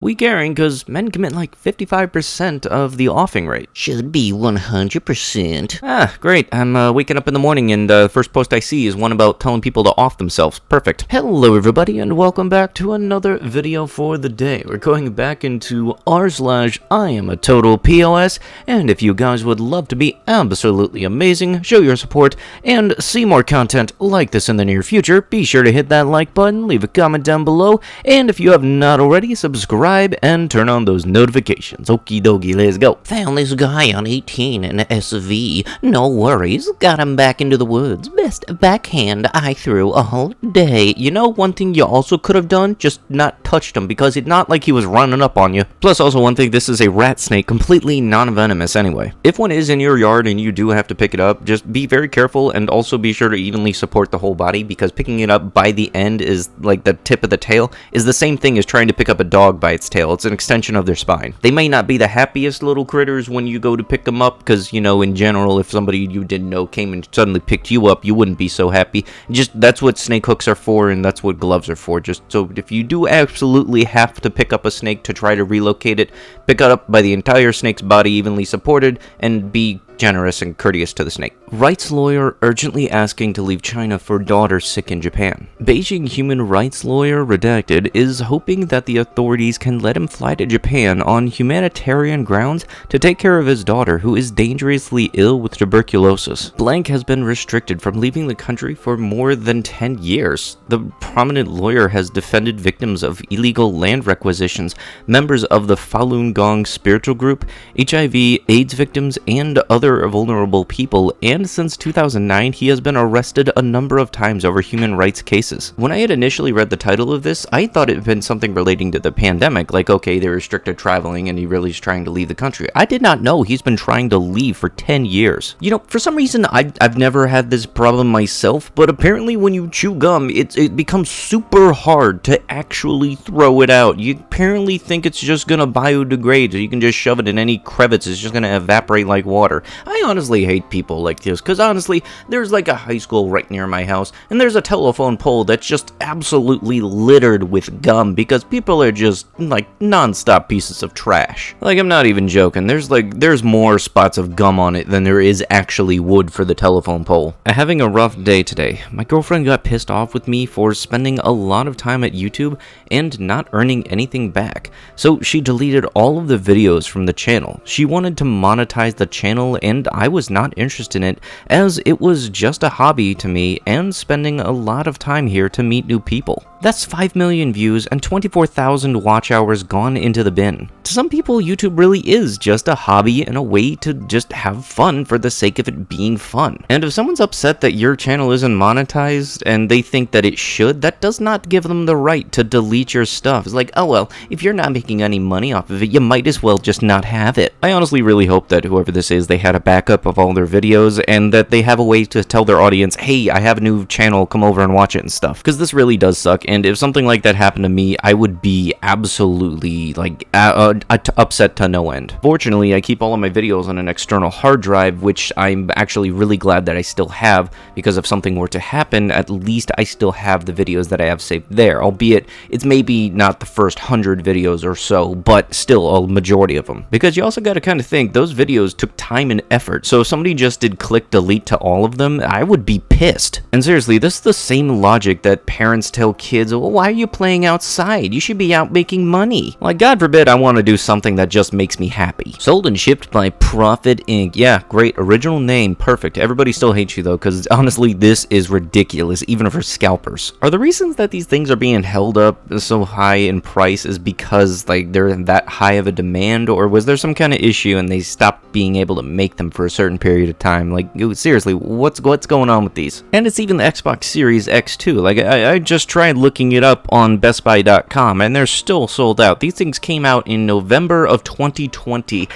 We caring because men commit like 55% of the offing rate. Should be 100%. Ah, great. I'm waking up in the morning and the first post I see is one about telling people to off themselves. Perfect. Hello everybody and welcome back to another video for the day. We're going back into r/iamatotalpieceofsh, and if you guys would love to be absolutely amazing, show your support, and see more content like this in the near future, be sure to hit that like button, leave a comment down below, and if you have not already, subscribe and turn on those notifications. Okie dokie, let's go. Found this guy on 18 in SV. No worries, got him back into the woods. Best backhand I threw all day. You know, one thing you also could have done, just not touched him, because it's not like he was running up on you. Plus, also one thing, this is a rat snake, completely non-venomous anyway. If one is in your yard and you do have to pick it up, just be very careful and also be sure to evenly support the whole body, because picking it up by the end is like the tip of the tail is the same thing as trying to pick up a dog by its tail. It's an extension of their spine. They may not be the happiest little critters when you go to pick them up, because, you know, in general, if somebody you didn't know came and suddenly picked you up, you wouldn't be so happy. Just, that's what snake hooks are for, and that's what gloves are for. Just so if you do absolutely have to pick up a snake to try to relocate it, pick it up by the entire snake's body, evenly supported, and be generous and courteous to the snake. Rights lawyer urgently asking to leave China for daughter sick in Japan. Beijing human rights lawyer redacted is hoping that the authorities can let him fly to Japan on humanitarian grounds to take care of his daughter who is dangerously ill with tuberculosis. Blank has been restricted from leaving the country for more than 10 years. The prominent lawyer has defended victims of illegal land requisitions, members of the Falun Gong spiritual group, HIV/AIDS victims, and other vulnerable people, and since 2009 he has been arrested a number of times over human rights cases. When I had initially read the title of this, I thought it had been something relating to the pandemic, like okay, they restricted traveling and he really is trying to leave the country. I did not know he's been trying to leave for 10 years. You know, for some reason I've never had this problem myself, but apparently when you chew gum, it becomes super hard to actually throw it out. You apparently think it's just gonna biodegrade, so you can just shove it in any crevice, it's just gonna evaporate like water. I honestly hate people like this, because honestly, there's like a high school right near my house, and there's a telephone pole that's just absolutely littered with gum, because people are just, like, non-stop pieces of trash. Like, I'm not even joking, there's more spots of gum on it than there is actually wood for the telephone pole. I'm having a rough day today. My girlfriend got pissed off with me for spending a lot of time at YouTube and not earning anything back, so she deleted all of the videos from the channel. She wanted to monetize the channel, and I was not interested in it, as it was just a hobby to me and spending a lot of time here to meet new people. That's 5 million views and 24,000 watch hours gone into the bin. To some people, YouTube really is just a hobby and a way to just have fun for the sake of it being fun. And if someone's upset that your channel isn't monetized and they think that it should, that does not give them the right to delete your stuff. It's like, oh well, if you're not making any money off of it, you might as well just not have it. I honestly really hope that whoever this is, they had a backup of all their videos and that they have a way to tell their audience, hey, I have a new channel, come over and watch it and stuff. Because this really does suck. And if something like that happened to me, I would be absolutely, like, upset to no end. Fortunately, I keep all of my videos on an external hard drive, which I'm actually really glad that I still have, because if something were to happen, at least I still have the videos that I have saved there, albeit it's maybe not the first 100 videos or so, but still a majority of them. Because you also gotta kind of think, those videos took time and effort, so if somebody just did click delete to all of them, I would be pissed. And seriously, this is the same logic that parents tell kids, well, why are you playing outside? You should be out making money. Like, God forbid I want to do something that just makes me happy. Sold and shipped by Profit Inc. Yeah, great. Original name. Perfect. Everybody still hates you, though, because honestly, this is ridiculous, even for scalpers. Are the reasons that these things are being held up so high in price is because, like, they're in that high of a demand, or was there some kind of issue and they stopped being able to make them for a certain period of time? Like, seriously, what's going on with these? And it's even the Xbox Series X too. Like, I just tried looking it up on bestbuy.com and they're still sold out. These things came out in November of 2020.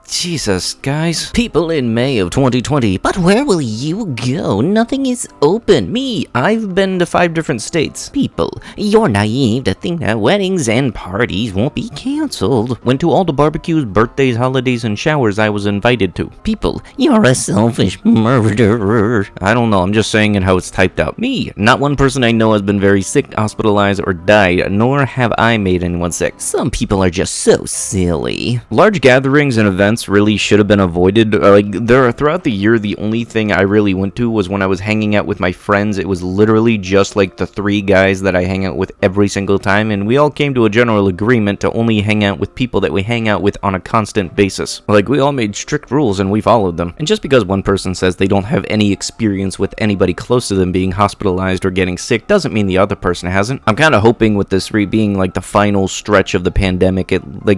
Jesus, guys. People in May of 2020, but where will you go? Nothing is open. Me, I've been to 5 different states. People, you're naive to think that weddings and parties won't be canceled. Went to all the barbecues, birthdays, holidays, and showers I was invited to. People, you're a selfish murderer. I don't know, I'm just saying it how it's typed out. Me, not one person I know has been very sick, hospitalized, or died, nor have I made anyone sick. Some people are just so silly. Large gatherings and events really should have been avoided. Throughout the year, the only thing I really went to was when I was hanging out with my friends. It was literally just like the 3 guys that I hang out with every single time, and we all came to a general agreement to only hang out with people that we hang out with on a constant basis. Like, we all made strict rules and we followed them. And just because one person says they don't have any experience with anybody close to them being hospitalized or getting sick doesn't mean the other person hasn't. I'm kind of hoping with this being like the final stretch of the pandemic,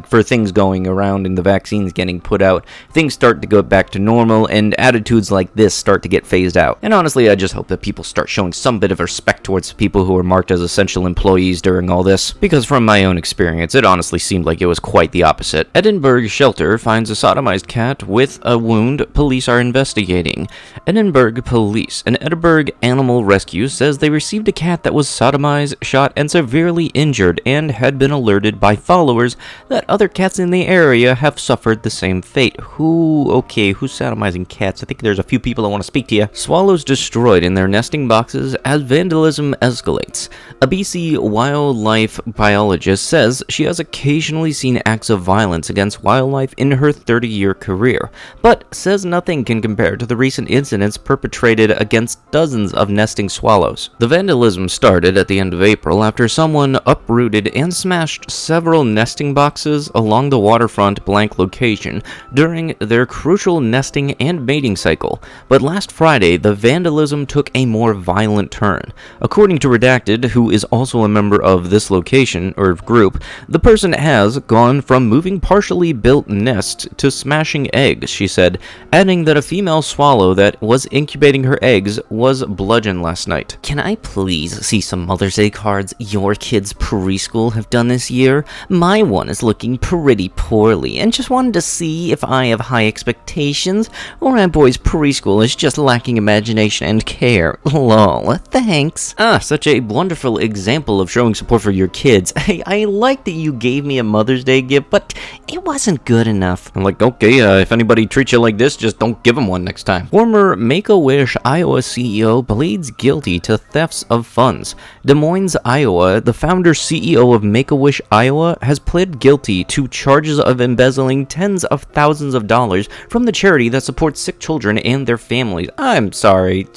for things going around and the vaccines getting put out, things start to go back to normal and attitudes like this start to get phased out. And honestly, I just hope that people start showing some bit of respect towards people who are marked as essential employees during all this, because from my own experience, it honestly seemed like it was quite the opposite. Edinburgh shelter finds a sodomized cat with a wound police are investigating. Edinburgh police and Edinburgh Animal Rescue says they received a cat that was sodomized, shot, and severely injured, and had been alerted by followers that other cats in the area have suffered the same fate. Who's sodomizing cats? I think there's a few people that want to speak to you. Swallows destroyed in their nesting boxes as vandalism escalates. A BC wildlife biologist says she has occasionally seen acts of violence against wildlife in her 30-year career, but says nothing can compare to the recent incidents perpetrated against dozens of nesting swallows. The vandalism started at the end of April after someone uprooted and smashed several nesting boxes along the waterfront blank location during their crucial nesting and mating cycle, but last Friday the vandalism took a more violent turn. According to Redacted, who is also a member of this location or group, the person has gone from moving partially built nests to smashing eggs, she said, adding that a female swallow that was incubating her eggs was bludgeoned last night. Can I please see some Mother's Day cards your kids' preschool have done this year? My one is looking pretty poorly, and just wanted to see if I have high expectations, or my boy's preschool is just lacking imagination and care. Lol, thanks. Such a wonderful example of showing support for your kids. Hey, I like that you gave me a Mother's Day gift, but it wasn't good enough. I'm like, okay, if anybody treats you like this, just don't give them one next time. Former Make-A-Wish Iowa CEO pleads guilty to thefts of funds. Des Moines, Iowa, the founder CEO of Make-A-Wish Iowa has pled guilty to charges of embezzling tens of thousands of dollars from the charity that supports sick children and their families. I'm sorry,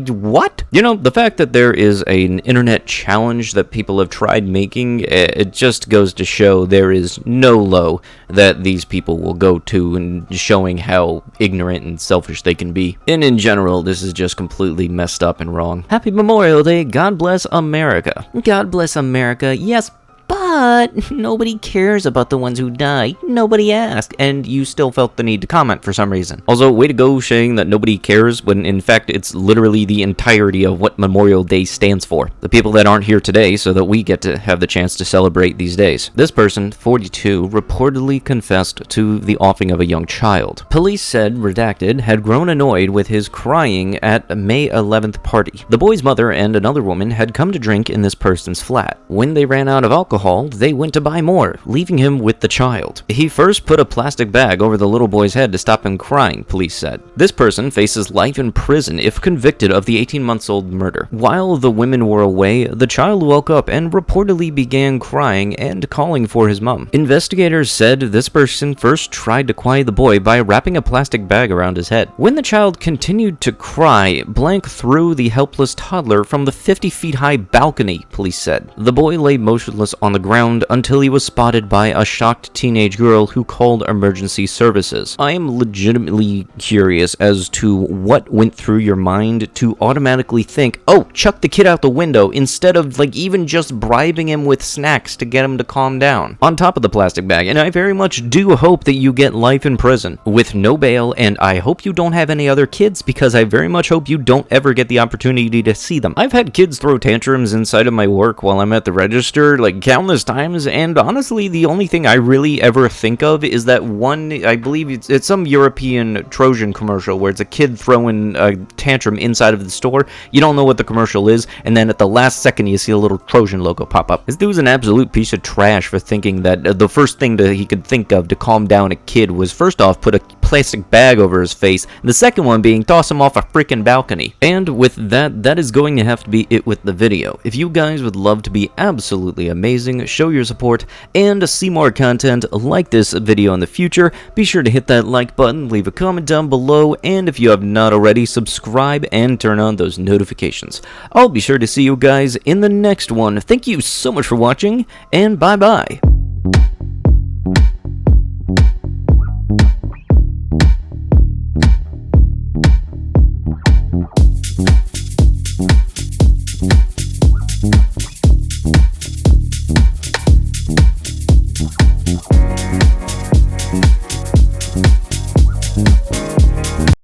what? You know, the fact that there is an internet challenge that people have tried making, it just goes to show there is no low that these people will go to in showing how ignorant and selfish they can be. And in general, this is just completely messed up and wrong. Happy Memorial Day. God bless America. God bless America. Yes, but nobody cares about the ones who died. Nobody asked, and you still felt the need to comment for some reason. Also, way to go saying that nobody cares when in fact it's literally the entirety of what Memorial Day stands for. The people that aren't here today so that we get to have the chance to celebrate these days. This person, 42, reportedly confessed to the offing of a young child. Police said Redacted had grown annoyed with his crying at a May 11th party. The boy's mother and another woman had come to drink in this person's flat. When they ran out of alcohol, they went to buy more, leaving him with the child. He first put a plastic bag over the little boy's head to stop him crying, police said. This person faces life in prison if convicted of the 18-month-old murder. While the women were away, the child woke up and reportedly began crying and calling for his mom. Investigators said this person first tried to quiet the boy by wrapping a plastic bag around his head. When the child continued to cry, Blank threw the helpless toddler from the 50-feet-high balcony, police said. The boy lay motionless on the ground until he was spotted by a shocked teenage girl who called emergency services. I am legitimately curious as to what went through your mind to automatically think, oh, chuck the kid out the window, instead of even just bribing him with snacks to get him to calm down. On top of the plastic bag, and I very much do hope that you get life in prison with no bail, and I hope you don't have any other kids, because I very much hope you don't ever get the opportunity to see them. I've had kids throw tantrums inside of my work while I'm at the register, countless countless times, and honestly, the only thing I really ever think of is that one, I believe it's some European Trojan commercial where it's a kid throwing a tantrum inside of the store. You don't know what the commercial is, and then at the last second you see a little Trojan logo pop up. This dude's an absolute piece of trash for thinking that the first thing that he could think of to calm down a kid was first off put a plastic bag over his face, and the second one being toss him off a freaking balcony. And with that, that is going to have to be it with the video. If you guys would love to be absolutely amazing, show your support, and see more content like this video in the future, be sure to hit that like button, leave a comment down below, and if you have not already, subscribe and turn on those notifications. I'll be sure to see you guys in the next one. Thank you so much for watching, and bye-bye.